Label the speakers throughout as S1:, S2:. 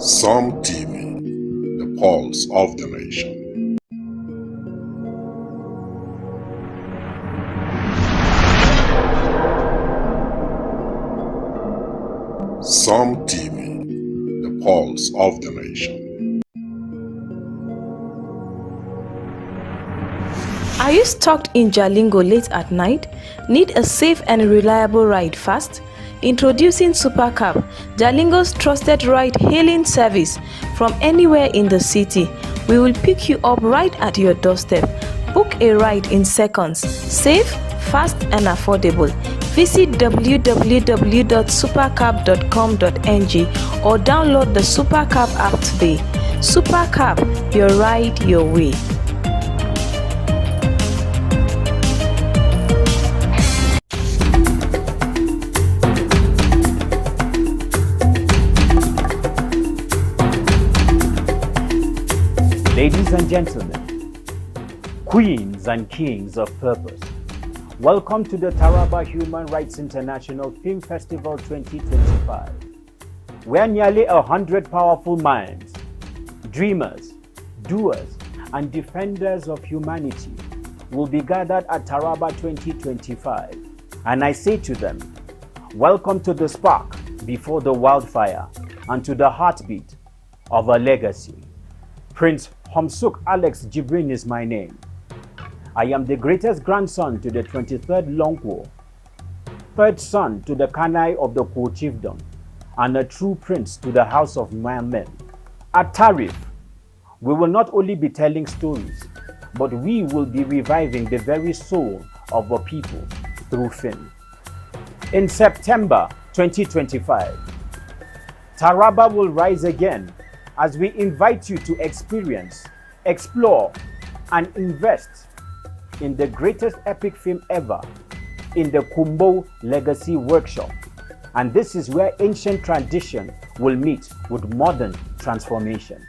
S1: Psalm TV, the pulse of the nation. Psalm TV, the pulse of the nation.
S2: Are you stuck in Jalingo late at night? Need a safe and reliable ride fast? Introducing Supercab, Jalingo's trusted ride-hailing service from anywhere in the city. We will pick you up right at your doorstep. Book a ride in seconds. Safe, fast and affordable. Visit www.supercab.com.ng or download the Supercab app today. Supercab, your ride, your way.
S3: Ladies and gentlemen, queens and kings of purpose, welcome to the Taraba Human Rights International Film Festival 2025, where nearly 100 powerful minds, dreamers, doers, and defenders of humanity will be gathered at Taraba 2025. And I say to them, welcome to the spark before the wildfire and to the heartbeat of a legacy. Prince Homsuk Alex Jibrin is my name. I am the greatest grandson to the 23rd Longwo, third son to the Kanai of the Ko Chiefdom, and a true prince to the House of Mamen. At Tarif, we will not only be telling stories, but we will be reviving the very soul of the people through film. In September 2025, Taraba will rise again as we invite you to experience, explore, and invest in the greatest epic film ever in the Kumbo Legacy Workshop. And this is where ancient tradition will meet with modern transformation.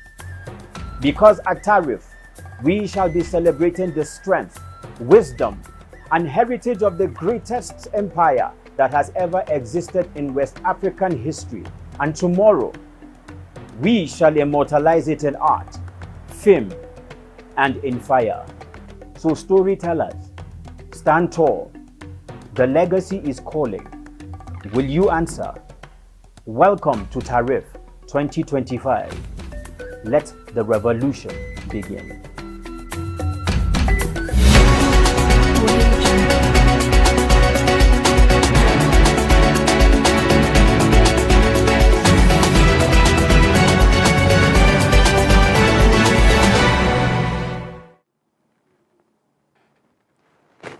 S3: Because at Tarif, we shall be celebrating the strength, wisdom, and heritage of the greatest empire that has ever existed in West African history. And tomorrow, we shall immortalize it in art, film, and in fire. So storytellers, stand tall. The legacy is calling. Will you answer? Welcome to Tarif 2025. Let the revolution begin.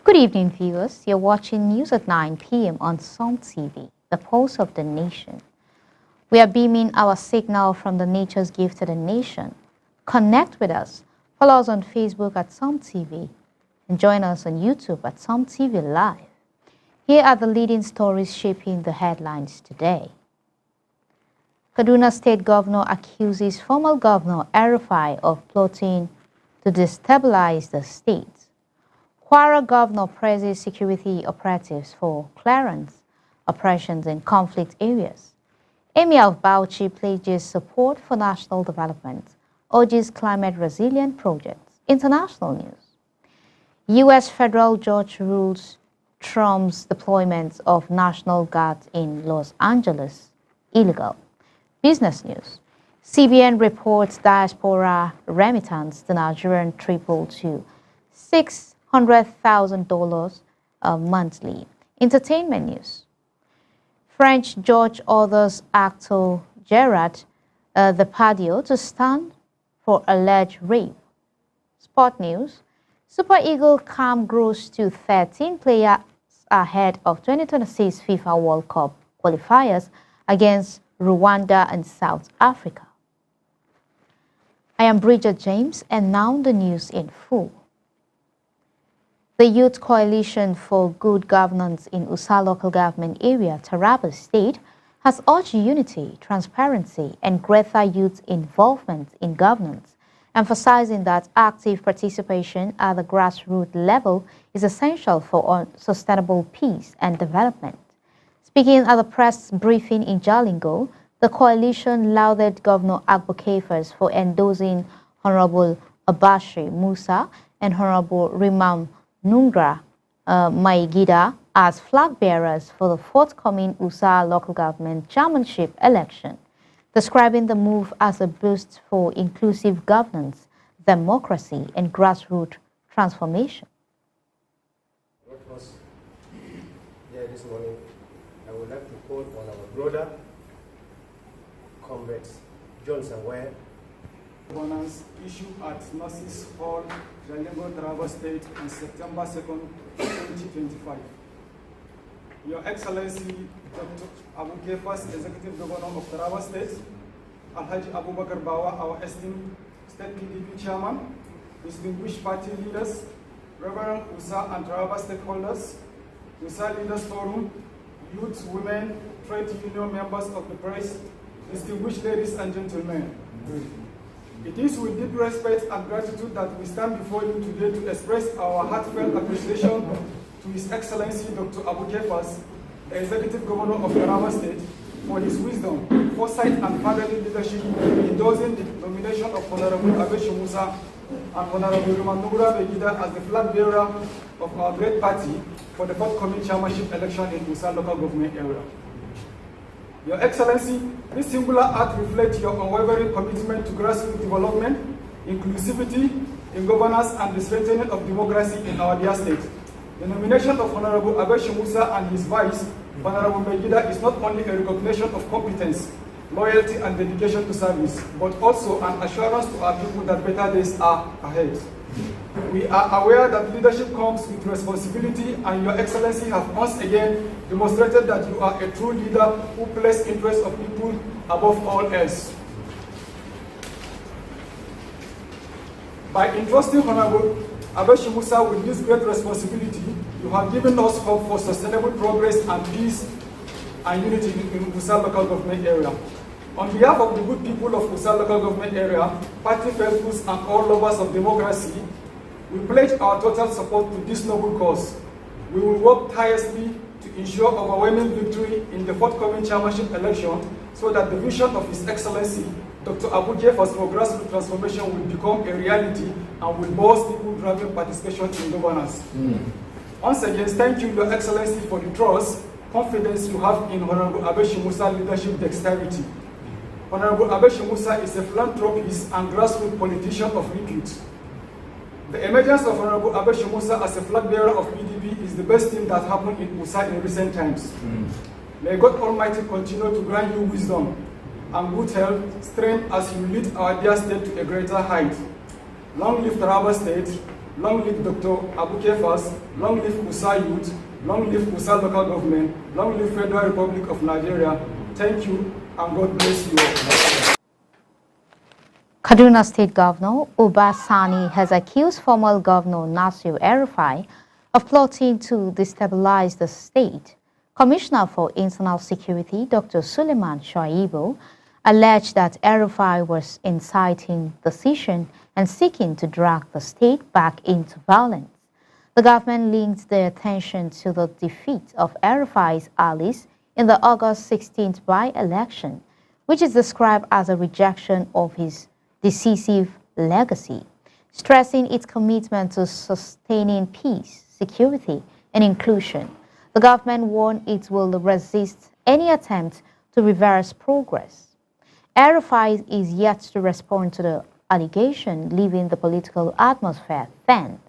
S4: Good evening, viewers. You're watching News at 9 p.m. on Psalm TV, the pulse of the nation. We are beaming our signal from the nature's gift to the nation. Connect with us. Follow us on Facebook at Psalm TV and join us on YouTube at Psalm TV Live. Here are the leading stories shaping the headlines today. Kaduna State Governor accuses former Governor Erufai of plotting to destabilize the state. Kwara Governor praises security operatives for clearance operations in conflict areas. Emir of Bauchi pledges support for national development, urges climate resilient projects. International news. U.S. federal judge rules Trump's deployment of National Guard in Los Angeles illegal. Business news. CBN reports diaspora remittance to Nigerian tripled to $600,000 monthly. Entertainment news. French judge orders actor Gerard Depardieu to stand for alleged rape. Sport news. Super Eagles camp grows to 13 players ahead of 2026 FIFA World Cup qualifiers against Rwanda and South Africa. I am Bridget James, and now the news in full. The Youth Coalition for Good Governance in Usa Local Government Area, Taraba State, has urged unity, transparency, and greater youth involvement in governance, emphasizing that active participation at the grassroots level is essential for sustainable peace and development. Speaking at a press briefing in Jalingo, The coalition lauded Governor Agbo Kefas for endorsing Honorable Abashir Musa and Honorable Rimam Nungra Maigida as flag bearers for the forthcoming Usa local government chairmanship election, describing the move as a boost for inclusive governance, democracy, and grassroots transformation.
S5: What was here this morning, I would like to call on our brother, Comrade Johnson Ware.
S6: Governance issued at Nurses Hall, Jalingo, Taraba State on September 2nd, 2025. Your Excellency, Dr. Abu Kefas, Executive Governor of Taraba State, Alhaji Abu Bakar Bawa, our esteemed State PDP Chairman, distinguished party leaders, Reverend Usa and Taraba stakeholders, Usa Leaders Forum, youth, women, trade union members of the press, distinguished ladies and gentlemen. It is with deep respect and gratitude that we stand before you today to express our heartfelt appreciation to His Excellency Dr. Abu Kefas, the Executive Governor of Taraba State, for his wisdom, foresight, and fatherly leadership in endorsing the nomination of Honorable Abeshir Musa and Honorable Rumanura Begida as the flag bearer of our great party for the forthcoming chairmanship election in Usa local government area. Your Excellency, this singular act reflects your unwavering commitment to grassroots development, inclusivity in governance, and the strengthening of democracy in our dear state. The nomination of Honorable Abeshir Musa and his vice, Honorable Megida, is not only a recognition of competence, loyalty, and dedication to service, but also an assurance to our people that better days are ahead. We are aware that leadership comes with responsibility, and Your Excellency have once again demonstrated that you are a true leader who places interests of people above all else. By entrusting Honorable Abeshir Musa with this great responsibility, you have given us hope for sustainable progress and peace and unity in Usa local government area. On behalf of the good people of Usa local government area, party faithfuls, and all lovers of democracy, we pledge our total support to this noble cause. We will work tirelessly to ensure overwhelming victory in the forthcoming chairmanship election so that the vision of His Excellency, Dr. Abu Kefas for grassroots transformation will become a reality and will boast people driving participation in governance. Once again, thank you, Your Excellency, for the trust, confidence you have in Honorable Abeshir Musa leadership dexterity. Honorable Abeshir Musa is a philanthropist and grassroots politician of repute. The emergence of Honorable Abeshir Musa as a flag bearer of PDP is the best thing that happened in Usa in recent times. May God Almighty continue to grant you wisdom and good health, strength as you lead our dear state to a greater height. Long live Taraba State, long live Dr. Abu Kefas, long live Usa Youth, long live Usa local government, long live Federal Republic of Nigeria. Thank you, and God bless you all.
S4: Kaduna State Governor Uba Sani has accused former Governor Nasir El-Rufai of plotting to destabilize the state. Commissioner for Internal Security Dr. Suleiman Shoaibu alleged that El-Rufai was inciting decision and seeking to drag the state back into violence. The government linked their attention to the defeat of El-Rufai's allies in the August 16th by-election, which is described as a rejection of his decisive legacy, stressing its commitment to sustaining peace, security, and inclusion. The government warned it will resist any attempt to reverse progress. El-Rufai is yet to respond to the allegation, leaving the political atmosphere tense.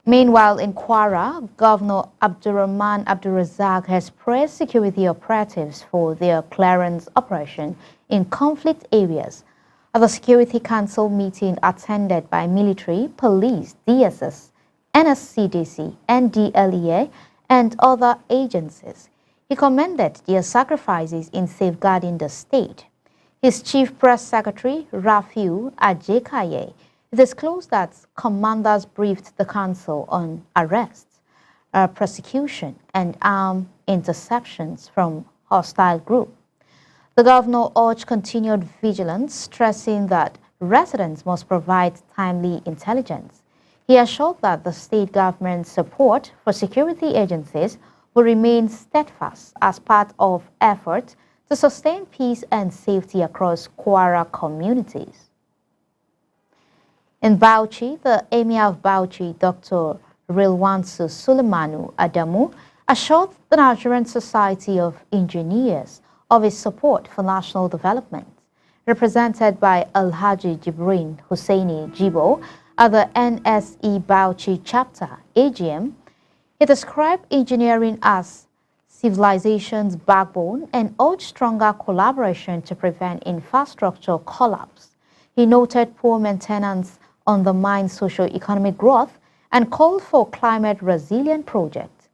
S4: Meanwhile, in Kwara, Governor Abdurrahman Abdulrazak has praised security operatives for their clearance operation in conflict areas at the Security Council meeting attended by military, police, DSS, NSCDC, NDLEA, and other agencies. He commended their sacrifices in safeguarding the state. His chief press secretary, Rafiu Ajekaye, disclosed that commanders briefed the council on arrests, prosecution, and armed interceptions from hostile groups. The governor urged continued vigilance, stressing that residents must provide timely intelligence. He assured that the state government's support for security agencies will remain steadfast as part of efforts to to sustain peace and safety across Kwara communities. In Bauchi, the Emir of Bauchi, Dr. Rilwansu Sulemanu Adamu, assured the Nigerian Society of Engineers of its support for national development. Represented by Alhaji Jibrin Husseini Jibo at the NSE Bauchi chapter AGM, he described engineering as civilization's backbone and urged stronger collaboration to prevent infrastructure collapse. He noted poor maintenance undermines socio-economic growth and called for climate-resilient projects.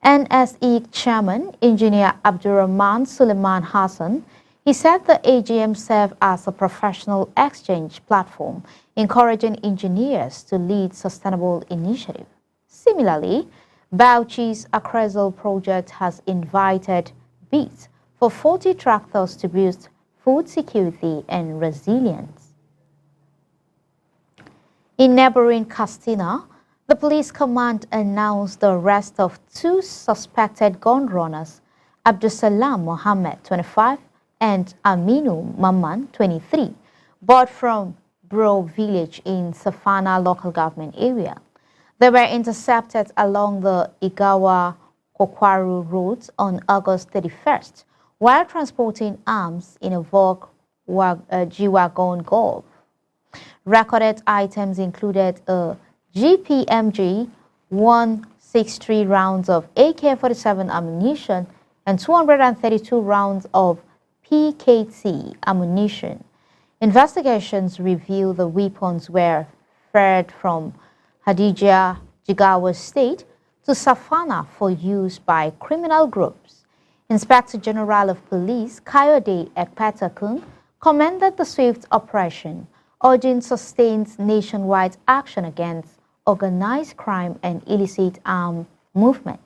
S4: NSE Chairman, Engineer Abdurrahman Suleiman Hassan, he said the AGM served as a professional exchange platform, encouraging engineers to lead sustainable initiatives. Similarly, Bauchi's Akresal project has invited bids for 40 tractors to boost food security and resilience. In neighboring Castina, the police command announced the arrest of 2 suspected gun runners, Abdusalam Mohammed, 25, and Aminu Mamman, 23, both from Bro village in Safana local government area. They were intercepted along the Igawa-Kokwaru road on August 31st while transporting arms in a Vogue G-Wagon Golf. Recorded items included a GPMG, 163 rounds of AK-47 ammunition, and 232 rounds of PKT ammunition. Investigations reveal the weapons were ferried from Hadija, Jigawa State to Safana for use by criminal groups. Inspector General of Police Kayode Ekpatakun commended the swift operation, urging sustained nationwide action against organized crime and illicit arms movement.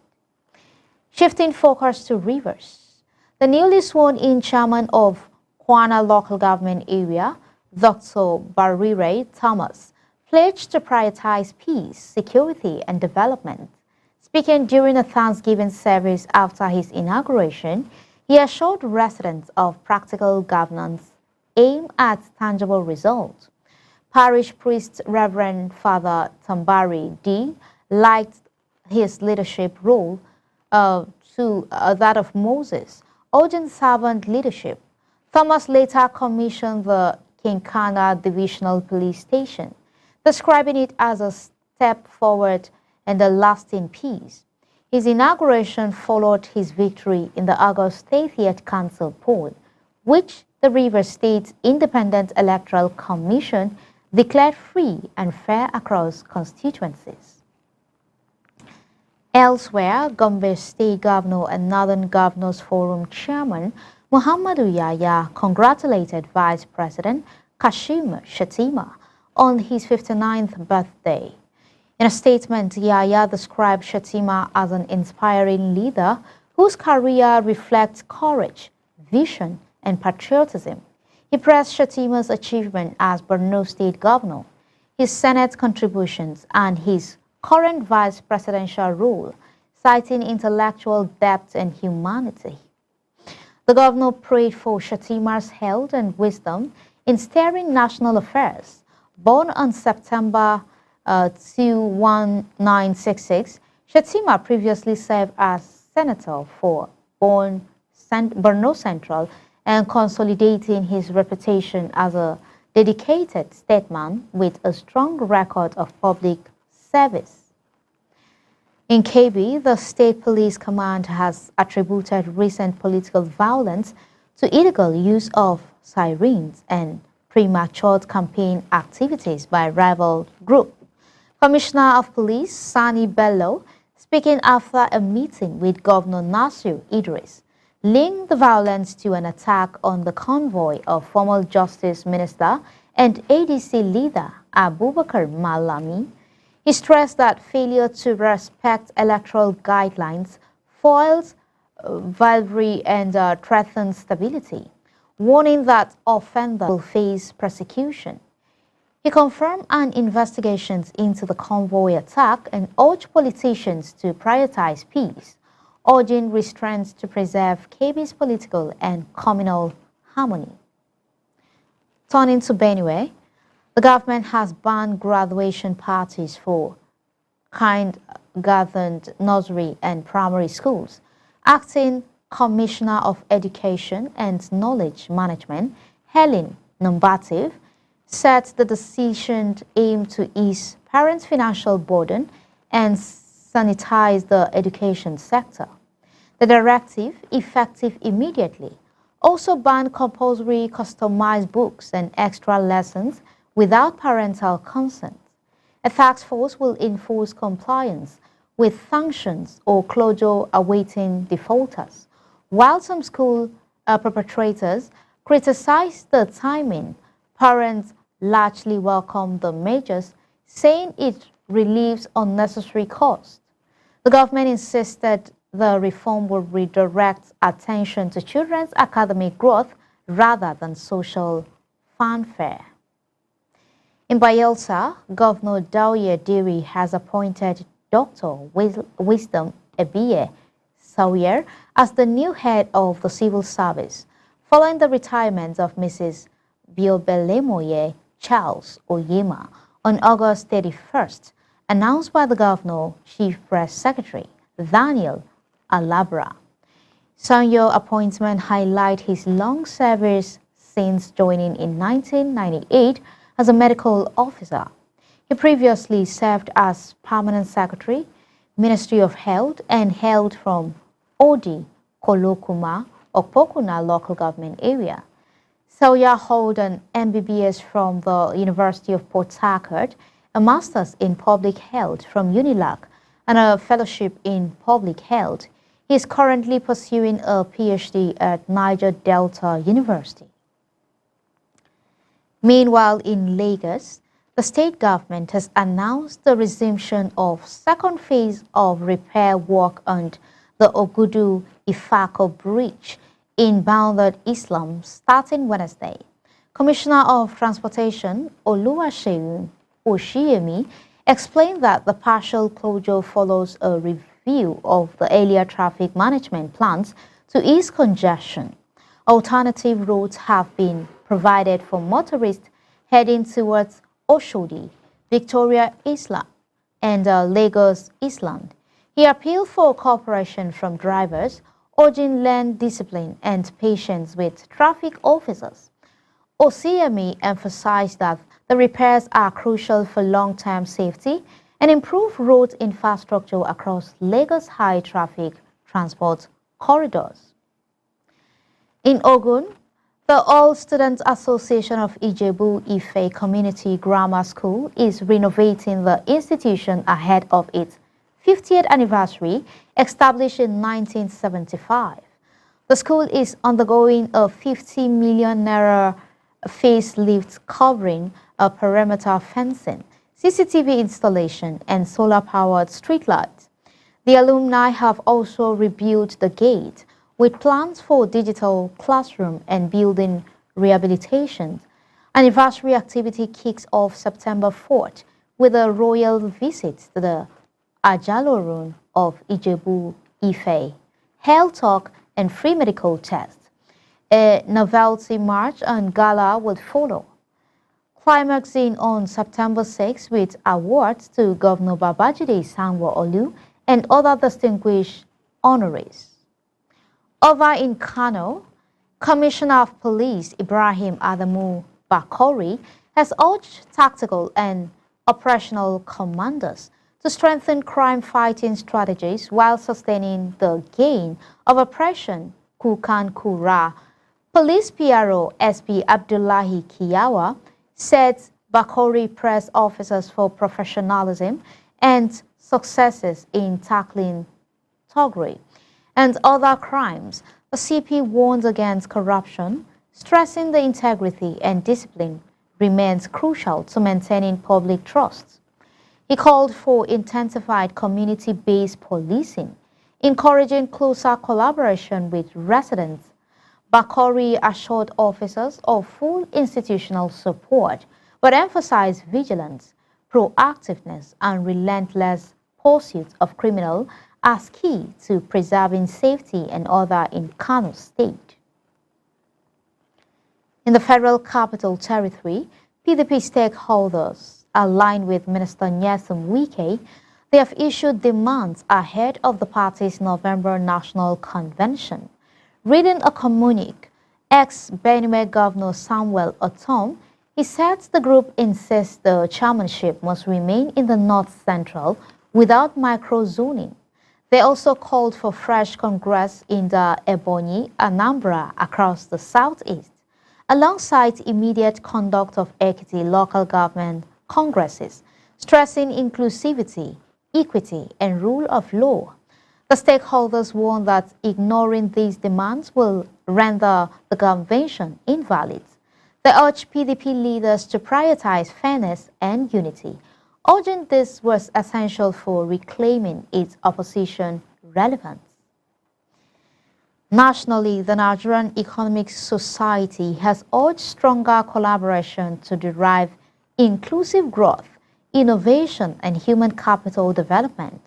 S4: Shifting focus to Rivers, the newly sworn-in chairman of Kwana local government area, Dr. Barire Thomas, pledged to prioritize peace, security, and development. Speaking during a Thanksgiving service after his inauguration, he assured residents of practical governance aimed at tangible results. Parish priest Reverend Father Tambari D. liked his leadership role to that of Moses, urging servant leadership. Thomas later commissioned the Kinkana Divisional Police Station, describing it as a step forward and a lasting peace. His inauguration followed his victory in the August 30th Council poll, which the Rivers State Independent Electoral Commission declared free and fair across constituencies. Elsewhere, Gombe State Governor and Northern Governors Forum Chairman Muhammadu Yahya congratulated Vice President Kashim Shettima on his 59th birthday. In a statement, Yahya described Shettima as an inspiring leader whose career reflects courage, vision, and patriotism. He praised Shettima's achievement as Borno State Governor, his Senate contributions, and his current vice presidential role, citing intellectual depth and humanity. The governor prayed for Shettima's health and wisdom in steering national affairs. Born on September 1966, Shettima previously served as senator for Borno Central and consolidating his reputation as a dedicated statesman with a strong record of public service. In Kebbi, the State Police Command has attributed recent political violence to illegal use of sirens and premature campaign activities by rival groups. Commissioner of Police Sani Bello, speaking after a meeting with Governor Nasir Idris, linked the violence to an attack on the convoy of former Justice Minister and ADC leader Abubakar Malami. He stressed that failure to respect electoral guidelines foils rivalry and threatens stability, warning that offenders will face persecution. He confirmed an investigation into the convoy attack and urged politicians to prioritize peace, urging restraints to preserve Kebbi's political and communal harmony. Turning to Benue, the government has banned graduation parties for kind-gathered nursery and primary schools. Acting Commissioner of Education and Knowledge Management, Helen Numbative, said the decision aimed to ease parents' financial burden and sanitize the education sector. The directive, effective immediately, also banned compulsory customized books and extra lessons without parental consent. A task force will enforce compliance with sanctions or closure awaiting defaulters, while some school perpetrators criticize the timing. Parents largely welcome the measures, saying it relieves unnecessary costs. The government insisted the reform will redirect attention to children's academic growth rather than social fanfare. In Bayelsa, Governor Dauye Diri has appointed Dr. Wisdom Ebiye Sawyer as the new head of the civil service, following the retirement of Mrs. Biobelemoye Charles Oyema on August 31st, announced by the Governor Chief Press Secretary Daniel Alabra. Sanyo's appointment highlights his long service since joining in 1998 as a medical officer. He previously served as Permanent Secretary, Ministry of Health, and hailed from Odi, Kolokuma, Okpokuna local government area. Sawyer holds an MBBS from the University of Port Harcourt, a Master's in Public Health from UNILAG, and a Fellowship in Public Health. He is currently pursuing a PhD at Niger Delta University. Meanwhile, in Lagos, the state government has announced the resumption of second phase of repair work on the Ogudu Ifako Bridge in Bounded Islam starting Wednesday. Commissioner of Transportation Oluwaseun Oshiyemi explained that the partial closure follows a review of the earlier traffic management plans to ease congestion. Alternative routes have been provided for motorists heading towards Oshodi, Victoria Island, and Lagos Island. He appealed for cooperation from drivers, urging learned discipline and patience with traffic officers. Osiyemi emphasized that the repairs are crucial for long-term safety and improve road infrastructure across Lagos high-traffic transport corridors. In Ogun, the All Students Association of Ijebu-Ife Community Grammar School is renovating the institution ahead of its 50th anniversary, established in 1975. The school is undergoing a 50 million naira facelift covering a perimeter fencing, CCTV installation, and solar-powered streetlights. The alumni have also rebuilt the gate, with plans for digital classroom and building rehabilitation. Anniversary activity kicks off September 4th with a royal visit to the Ajalorun of Ijebu-Ife, health talk, and free medical tests. A novelty march and gala will follow, climaxing on September 6th with awards to Governor Babajide Sanwo-Olu and other distinguished honorees. Over in Kano, Commissioner of Police Ibrahim Adamu Bakori has urged tactical and operational commanders to strengthen crime-fighting strategies while sustaining the gain of oppression Kukan Kura. Police PRO SP Abdullahi Kiyawa said Bakori pressed officers for professionalism and successes in tackling thuggery and other crimes. The CP warns against corruption, stressing the integrity and discipline remains crucial to maintaining public trust. He called for intensified community-based policing, encouraging closer collaboration with residents. Bakori assured officers of full institutional support, but emphasized vigilance, proactiveness, and relentless pursuit of criminal as key to preserving safety and order in Kano State. In the Federal Capital Territory, PDP stakeholders, aligned with Minister Nyesom Wike, they have issued demands ahead of the party's November National Convention. Reading a communique, ex-Benue Governor Samuel Otom, he said the group insists the chairmanship must remain in the North Central without microzoning. They also called for fresh congress in the Ebonyi, Anambra across the southeast, alongside immediate conduct of Ekiti local government congresses, stressing inclusivity, equity, and rule of law. The stakeholders warn that ignoring these demands will render the convention invalid. They urge PDP leaders to prioritize fairness and unity, urging this was essential for reclaiming its opposition relevance. Nationally, the Nigerian Economic Society has urged stronger collaboration to derive inclusive growth, innovation, and human capital development.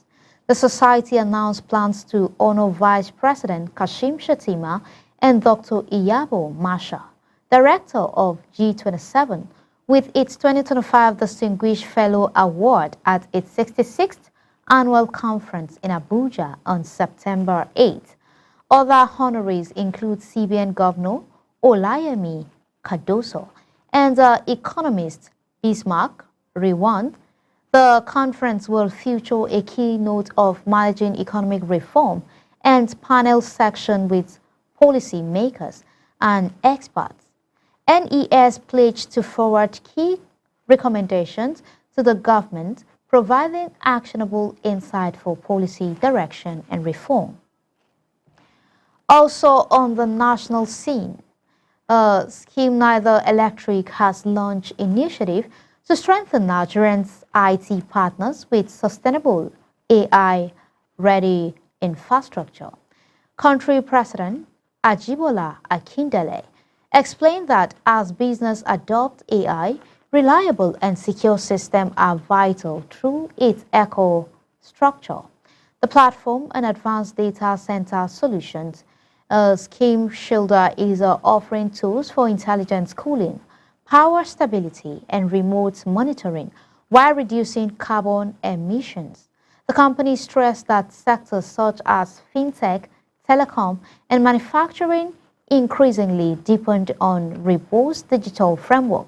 S4: The society announced plans to honor Vice President Kashim Shettima and Dr. Iyabo Masha, Director of G27, with its 2025 Distinguished Fellow Award at its 66th Annual Conference in Abuja on September 8. Other honorees include CBN Governor Olayemi Cardoso and economist Bismarck Rewan. The conference will feature a keynote of managing economic reform and panel section with policy makers and experts. NES pledged to forward key recommendations to the government, providing actionable insight for policy direction and reform. Also on the national scene, Scheme Neither Electric has launched initiative to strengthen Nigerians' IT partners with sustainable AI-ready infrastructure. Country President Ajibola Akindele explained that as business adopt AI, reliable and secure systems are vital through its eco-structure. The platform and advanced data center solutions, Scheme Shielder is offering tools for intelligence cooling, power stability, and remote monitoring while reducing carbon emissions. The company stressed that sectors such as fintech, telecom, and manufacturing increasingly depend on robust digital framework.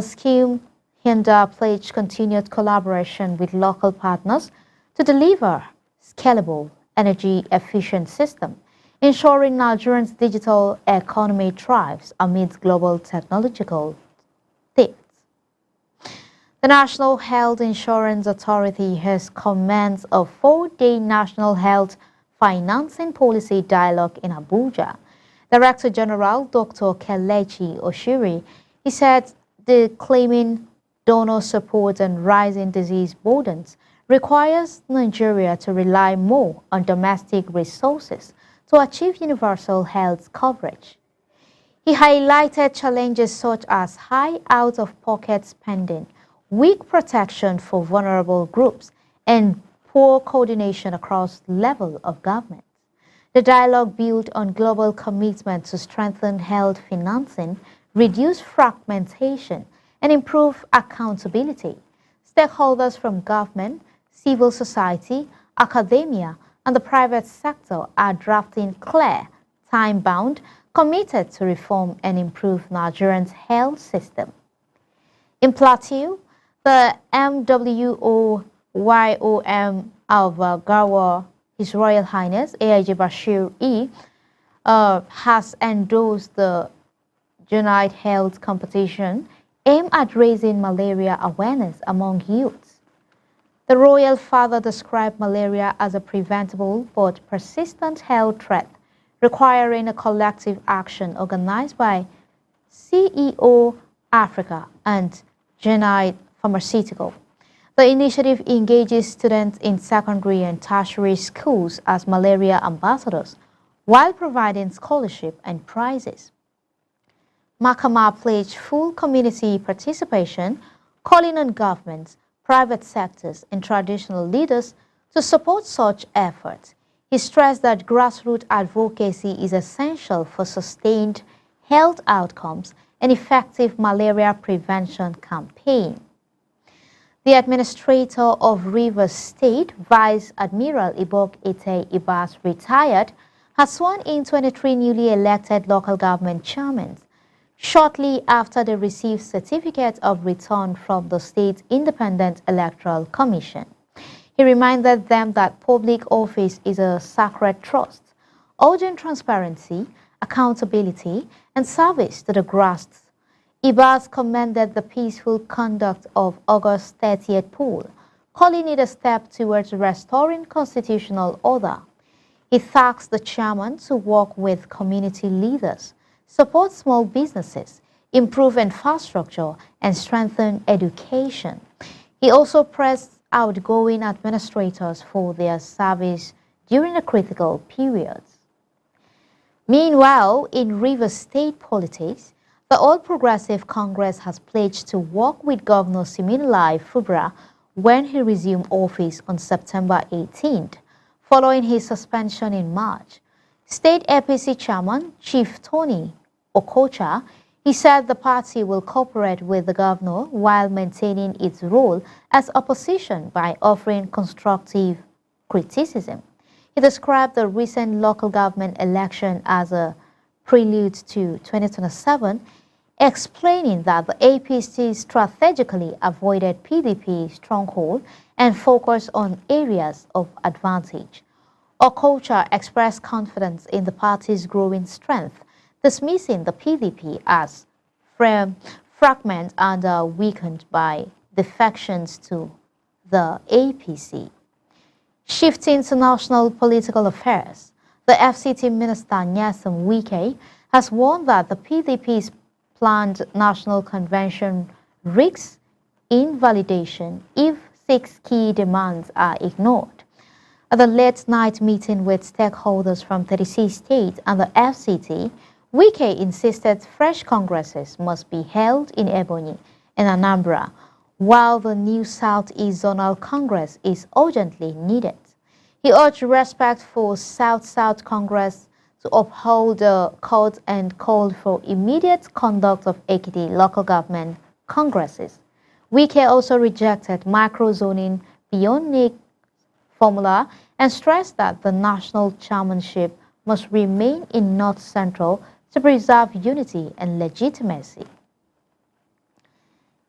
S4: Scheme Hinder pledged continued collaboration with local partners to deliver scalable, energy-efficient systems, ensuring Nigeria's digital economy thrives amidst global technological threats. The National Health Insurance Authority has commenced a 4-day National Health Financing Policy Dialogue in Abuja. Director General Dr. Kelechi Oshiri, he said the claiming donor support and rising disease burdens requires Nigeria to rely more on domestic resources to achieve universal health coverage. He highlighted challenges such as high out-of-pocket spending, weak protection for vulnerable groups, and poor coordination across levels of government. The dialogue built on global commitment to strengthen health financing, reduce fragmentation, and improve accountability. Stakeholders from government, civil society, academia, and the private sector are drafting clear, time-bound, committed to reform and improve Nigeria's health system. In Plateau, the MWOYOM of Garwa, His Royal Highness AIG Bashir E, has endorsed the Unite Health competition aimed at raising malaria awareness among youths. The royal father described malaria as a preventable but persistent health threat requiring a collective action organized by CEO Africa and Unite Pharmaceutical. The initiative engages students in secondary and tertiary schools as malaria ambassadors while providing scholarship and prizes. Makama pledged full community participation, calling on governments, private sectors, and traditional leaders To support such efforts, he stressed that grassroots advocacy is essential for sustained health outcomes and effective malaria prevention campaign. The administrator of Rivers State, Vice Admiral Ibok Ete Ibas, retired, has sworn in 23 newly elected local government chairmen shortly after they received certificates of return from the state's Independent Electoral Commission. He reminded them that public office is a sacred trust, urging transparency, accountability, and service to the grassroots. Ibas commended the peaceful conduct of August 30th poll, calling it a step towards restoring constitutional order. He tasked the chairman to work with community leaders, support small businesses, improve infrastructure, and strengthen education. He also praised outgoing administrators for their service during the critical periods. Meanwhile, in Rivers State politics, the All Progressive Congress has pledged to work with Governor Siminalayi Fubara when he resumed office on September 18th, following his suspension in March. State APC Chairman Chief Tony Okocha, he said the party will cooperate with the governor while maintaining its role as opposition by offering constructive criticism. He described the recent local government election as a prelude to 2027, explaining that the APC strategically avoided PDP's stronghold and focused on areas of advantage. Okocha expressed confidence in the party's growing strength, dismissing the PDP as fragmented and weakened by defections to the APC. Shifting to national political affairs, the FCT Minister Nyesom Wike has warned that the PDP's planned national convention risks invalidation if 6 key demands are ignored. At a late-night meeting with stakeholders from 36 states and the FCT, Wike insisted fresh congresses must be held in Ebonyi and Anambra, while the new Southeast Zonal Congress is urgently needed. He urged respect for South-South Congress to uphold the court and called for immediate conduct of Ekiti local government congresses. Wike also rejected micro-zoning beyond NIC formula and stressed that the national chairmanship must remain in North Central to preserve unity and legitimacy.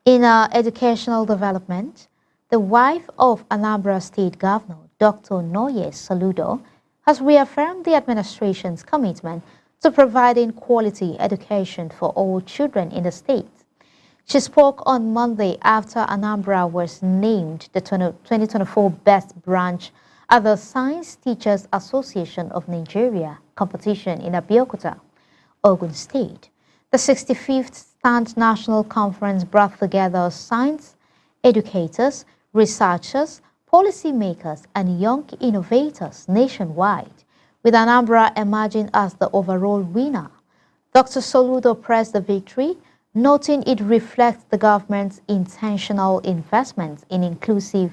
S4: In educational development, the wife of Anambra State Governor, Dr. Noye Saludo, has reaffirmed the administration's commitment to providing quality education for all children in the state. She spoke on Monday after Anambra was named the 2024 Best Branch at the Science Teachers Association of Nigeria competition in Abeokuta, Ogun State. The 65th Stand National Conference brought together science educators, researchers, policymakers, and young innovators nationwide, with Anambra emerging as the overall winner. Dr. Soludo praised the victory, noting it reflects the government's intentional investments in inclusive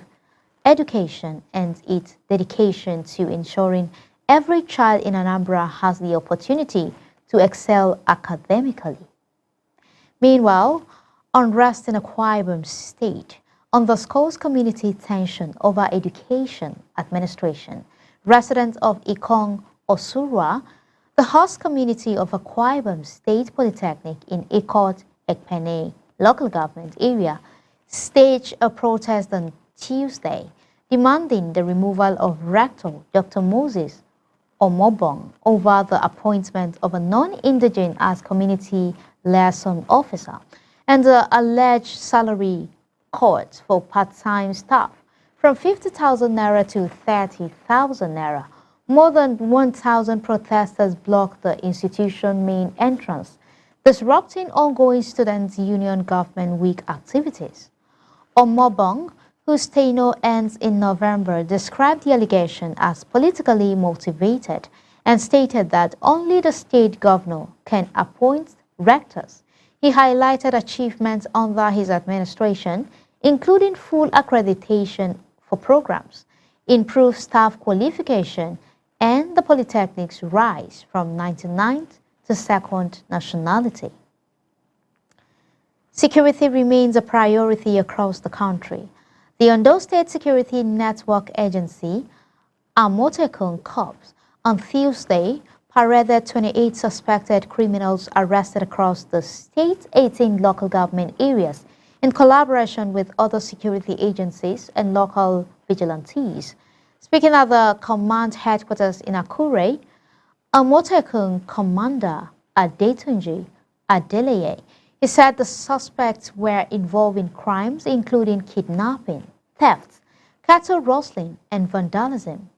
S4: education and its dedication to ensuring every child in Anambra has the opportunity to excel academically. Meanwhile, unrest in Akwa Ibom State underscores community tension over education administration. Residents of Ikong Osurwa, the host community of Akwa Ibom State Polytechnic in Ikot Ekpene local government area, staged a protest on Tuesday, demanding the removal of Rector Dr. Moses Omobong over the appointment of a non-indigent as community liaison officer and the alleged salary cuts for part-time staff from 50,000 naira to 30,000 naira. More than 1,000 protesters blocked the institution's main entrance, disrupting ongoing Students' Union Government Week activities. Omobong, whose tenure ends in November, described the allegation as politically motivated and stated that only the state governor can appoint rectors. He highlighted achievements under his administration, including full accreditation for programs, improve staff qualification, and the Polytechnic's rise from 99th to 2nd nationality. Security remains a priority across the country. The Ondo State Security Network Agency, Amotekun Corps, on Tuesday paraded 28 suspected criminals arrested across the state's 18 local government areas in collaboration with other security agencies and local vigilantes. Speaking at the command headquarters in Akure, Amotekun Commander Adetunji Adeleye, he said the suspects were involved in crimes including kidnapping, theft, cattle rustling, and vandalism.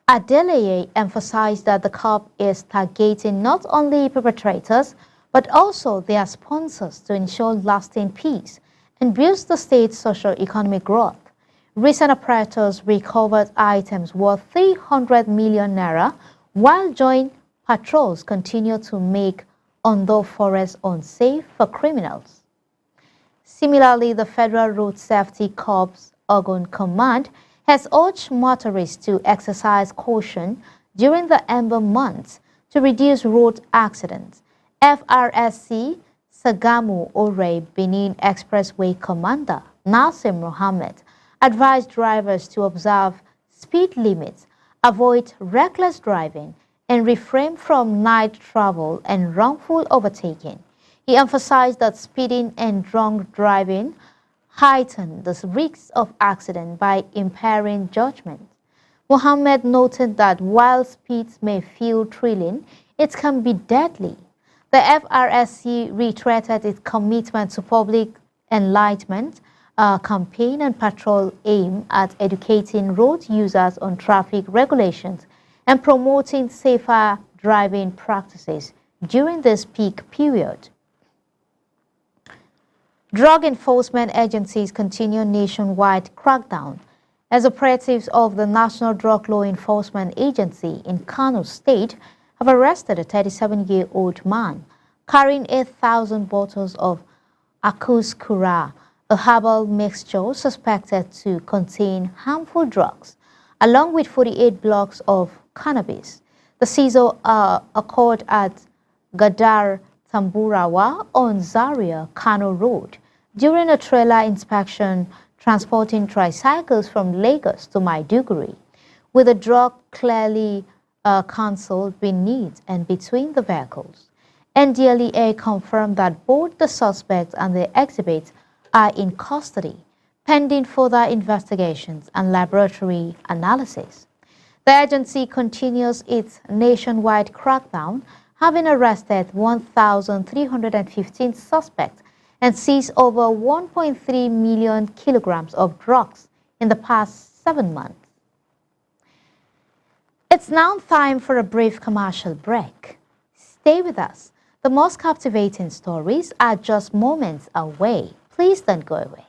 S4: Adeleye emphasized that the corps is targeting not only perpetrators, but also their sponsors to ensure lasting peace and boost the state's socio-economic growth. Recent operators recovered items worth 300 million naira, while joint patrols continue to make Ondo Forest unsafe for criminals. Similarly, the Federal Road Safety Corps Ogun Command has urged motorists to exercise caution during the Ember months to reduce road accidents. FRSC Sagamu Ore Benin Expressway Commander Nassim Mohammed advised drivers to observe speed limits, avoid reckless driving, and refrain from night travel and wrongful overtaking. He emphasized that speeding and drunk driving heighten the risks of accident by impairing judgment. Mohammed noted that while speeds may feel thrilling, it can be deadly. The FRSC reiterated its commitment to public enlightenment campaign and patrol aimed at educating road users on traffic regulations and promoting safer driving practices during this peak period. Drug enforcement agencies continue nationwide crackdown as operatives of the National Drug Law Enforcement Agency in Kano State have arrested a 37-year-old man carrying 8,000 bottles of Akus Kura, a herbal mixture suspected to contain harmful drugs, along with 48 blocks of cannabis. The seizure occurred at Gadar Tamburawa on Zaria, Kano Road, during a trailer inspection transporting tricycles from Lagos to Maiduguri, with the drug clearly concealed beneath and between the vehicles. NDLEA confirmed that both the suspects and the exhibits are in custody, pending further investigations and laboratory analysis. The agency continues its nationwide crackdown, having arrested 1,315 suspects and seized over 1.3 million kilograms of drugs in the past 7 months. It's now time for a brief commercial break. Stay with us. The most captivating stories are just moments away. Please don't go away.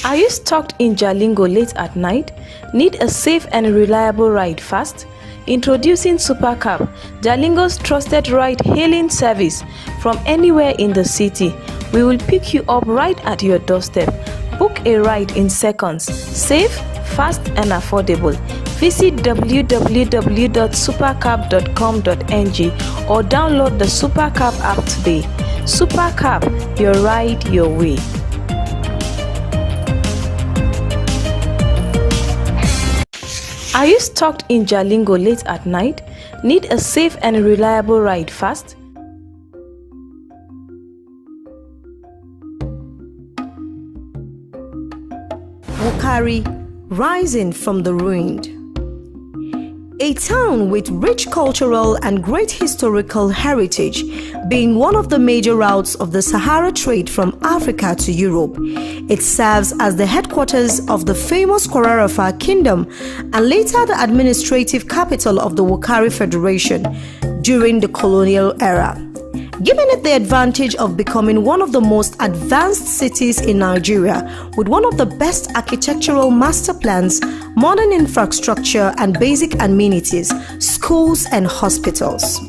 S2: Are you stuck in Jalingo late at night? Need a safe and reliable ride fast? Introducing Supercab, Jalingo's trusted ride-hailing service from anywhere in the city. We will pick you up right at your doorstep. Book a ride in seconds. Safe, fast, and affordable. Visit www.supercab.com.ng or download the Supercab app today. Supercab, your ride, your way. Are you stuck in Jalingo late at night? Need a safe and reliable ride fast?
S7: Wukari, rising from the ruined. A town with rich cultural and great historical heritage, being one of the major routes of the Sahara trade from Africa to Europe. It serves as the headquarters of the famous Kwararafa Kingdom and later the administrative capital of the Wukari Federation during the colonial era. giving it the advantage of becoming one of the most advanced cities in Nigeria with one of the best architectural master plans, modern infrastructure and basic amenities, schools and hospitals.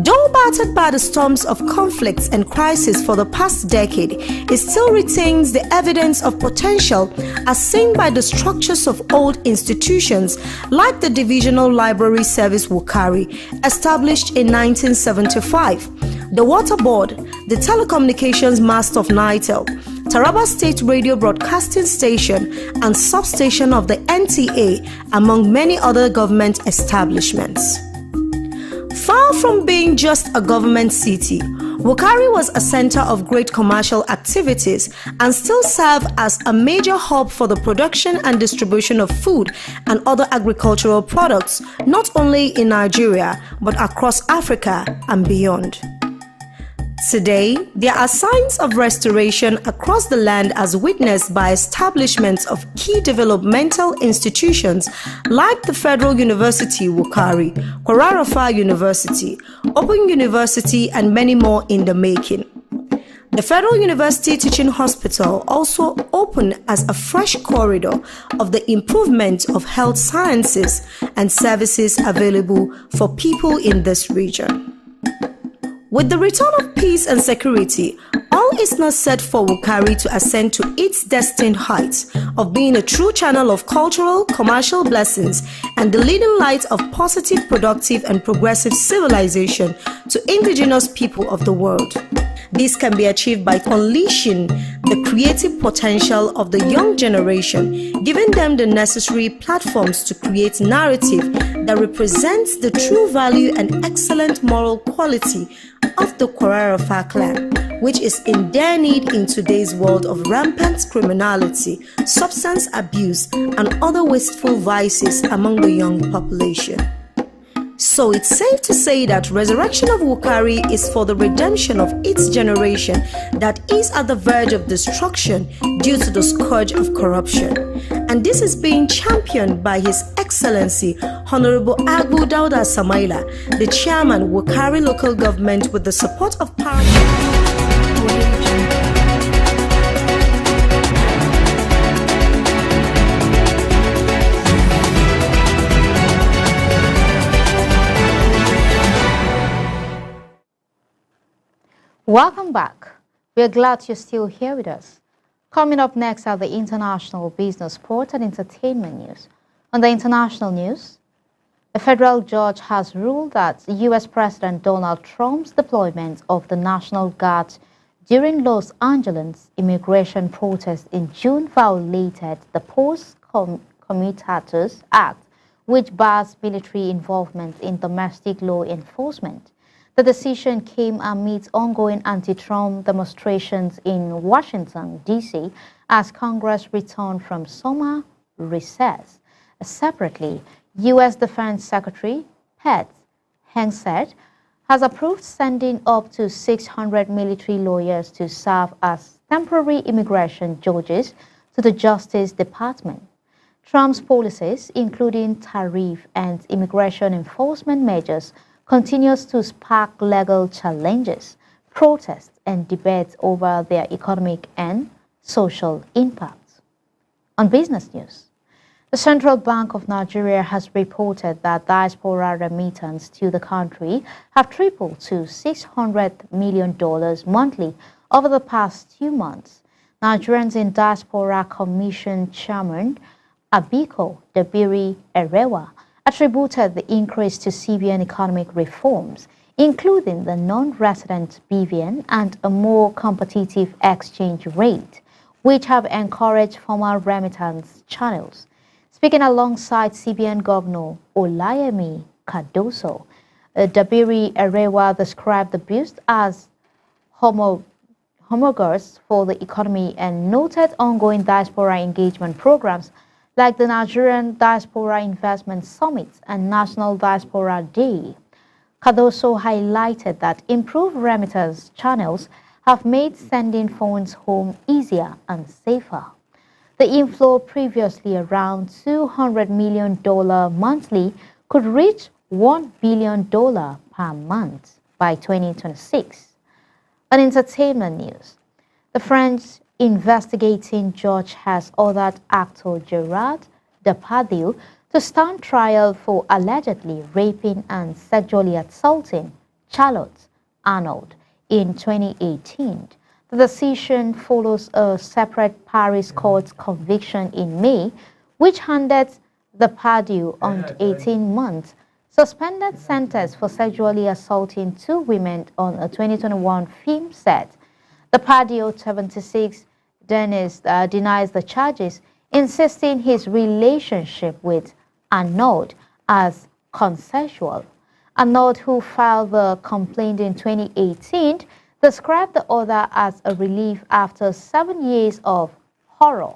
S7: Though battered by the storms of conflicts and crisis for the past decade, it still retains the evidence of potential as seen by the structures of old institutions like the Divisional Library Service Wukari, established in 1975, the Water Board, the Telecommunications Mast of Nitel, Taraba State Radio Broadcasting Station and substation of the NTA, among many other government establishments. Far from being just a government city, Wukari was a center of great commercial activities and still serves as a major hub for the production and distribution of food and other agricultural products, not only in Nigeria, but across Africa and beyond. Today, there are signs of restoration across the land as witnessed by establishments of key developmental institutions like the Federal University Wukari, Kwara University, Open University and many more in the making. The Federal University Teaching Hospital also opened as a fresh corridor of the improvement of health sciences and services available for people in this region. With the return of peace and security, all is not set for Wukari to ascend to its destined heights of being a true channel of cultural, commercial blessings and the leading light of positive, productive and progressive civilization to indigenous people of the world. This can be achieved by unleashing the creative potential of the young generation, giving them the necessary platforms to create narrative that represents the true value and excellent moral quality of the Kwara clan, which is in dire need in today's world of rampant criminality, substance abuse, and other wasteful vices among the young population. So it's safe to say that resurrection of Wukari is for the redemption of its generation that is at the verge of destruction due to the scourge of corruption. And this is being championed by His Excellency Honorable Agbu Dauda Samaila, the chairman Wukari local government, with the support of Parliament.
S4: Welcome back. We're glad you're still here with us. Coming up next are the international business, sport and entertainment news. On the international news, a federal judge has ruled that U.S. President Donald Trump's deployment of the National Guard during Los Angeles immigration protests in June violated the Post-Commutators Act, which bars military involvement in domestic law enforcement. The decision came amid ongoing anti-Trump demonstrations in Washington, D.C., as Congress returned from summer recess. Separately, U.S. Defense Secretary Pete Hegseth has approved sending up to 600 military lawyers to serve as temporary immigration judges to the Justice Department. Trump's policies, including tariff and immigration enforcement measures, continues to spark legal challenges, protests, and debates over their economic and social impacts. On business news, the Central Bank of Nigeria has reported that diaspora remittance to the country have tripled to $600 million monthly over the past 2 months. Nigerians in Diaspora Commission Chairman Abiko Dabiri Erewa attributed the increase to CBN economic reforms, including the non-resident BVN and a more competitive exchange rate, which have encouraged formal remittance channels. Speaking alongside CBN Governor Olayemi Cardoso, Dabiri Erewa described the boost as homologous for the economy and noted ongoing diaspora engagement programs like the Nigerian Diaspora Investment Summit and National Diaspora Day. Cardoso highlighted that improved remittance channels have made sending funds home easier and safer. The inflow, previously around $200 million monthly, could reach $1 billion per month. by 2026. On entertainment news, the French investigating judge has ordered actor Gerard Depardieu to stand trial for allegedly raping and sexually assaulting Charlotte Arnold in 2018. The decision follows a separate Paris court's conviction in May, which handed Depardieu on 18-month suspended sentence for sexually assaulting two women on a 2021 film set. Depardieu, 76, denies the charges, insisting his relationship with Arnaud as consensual. Arnaud, who filed the complaint in 2018, described the order as a relief after 7 years of horror.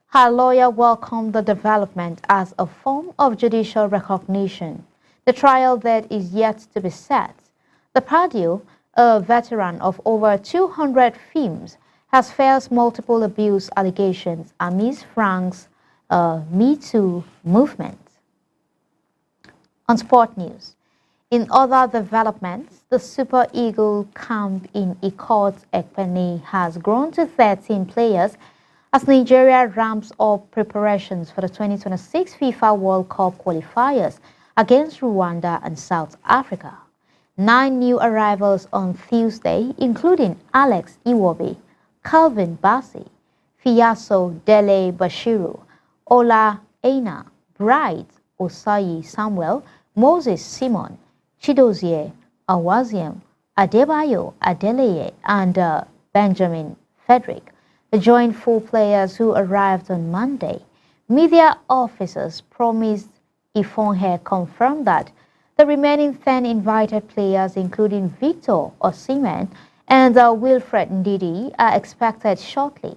S4: Her lawyer welcomed the development as a form of judicial recognition. The trial date is yet to be set. Depardieu, a veteran of over 200 films, has faced multiple abuse allegations amidst France's Me Too movement. On sport news, in other developments, the Super Eagle camp in Ikot Ekpene has grown to 13 players as Nigeria ramps up preparations for the 2026 FIFA World Cup qualifiers against Rwanda and South Africa. 9 new arrivals on Tuesday, including Alex Iwobi, Calvin Bassey, Fiyaso Dele Bashiru, Ola Aina, Bright Osayi Samuel, Moses Simon, Chidozie Awaziem, Adebayo Adeleye, and Benjamin Frederick. The joined 4 players who arrived on Monday. Media officers promised Ifonhe confirmed that the remaining 10 invited players, including Victor Osimhen and Wilfred Ndidi, are expected shortly.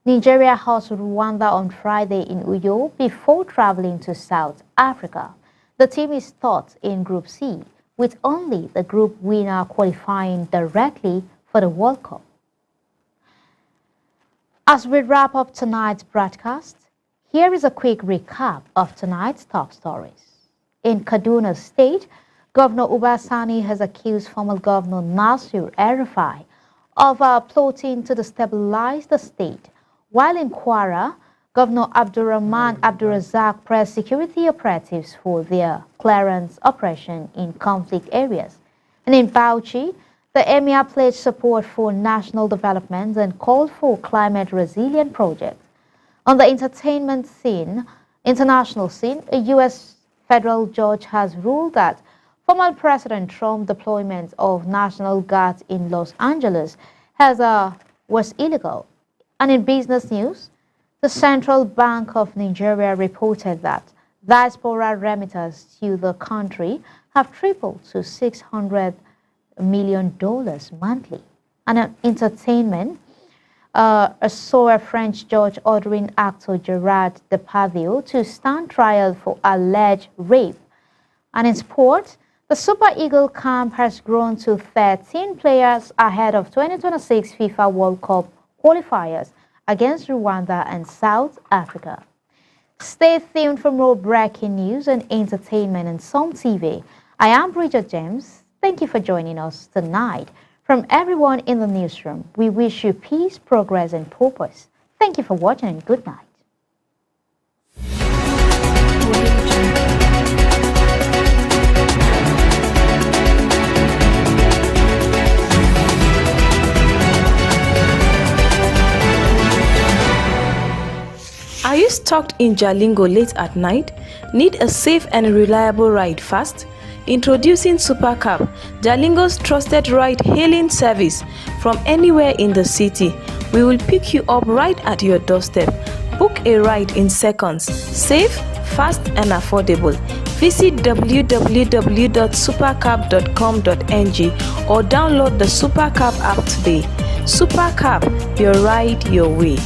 S4: Nigeria hosted Rwanda on Friday in Uyo before traveling to South Africa. The team is third in Group C, with only the group winner qualifying directly for the World Cup. As we wrap up tonight's broadcast, here is a quick recap of tonight's top stories. In Kaduna State, Governor Uba Sani has accused former Governor Nasir El-Rufai of plotting to destabilize the state, while in Kwara, Governor Abdurrahman Abdurrazak pressed security operatives for their clearance operation in conflict areas. And in Bauchi, the Emir pledged support for national development and called for climate resilient projects. On the international scene, a U.S. federal judge has ruled that former President Trump's deployment of National Guard in Los Angeles was illegal. And in business news, the Central Bank of Nigeria reported that diaspora remittance to the country have tripled to $600 million monthly. And in entertainment, saw a French judge ordering actor Gerard Depardieu to stand trial for alleged rape. And in sport, the Super Eagle camp has grown to 13 players ahead of 2026 FIFA World Cup qualifiers against Rwanda and South Africa. Stay tuned for more breaking news and entertainment on Som TV. I am Bridget James. Thank you for joining us tonight. From everyone in the newsroom, we wish you peace, progress, and purpose. Thank you for watching and good night.
S2: Are you stuck in Jalingo late at night? Need a safe and reliable ride fast? Introducing Supercab, Jalingo's trusted ride-hailing service from anywhere in the city. We will pick you up right at your doorstep. Book a ride in seconds. Safe, fast, and affordable. Visit www.supercab.com.ng or download the Supercab app today. Supercab, your ride, your way.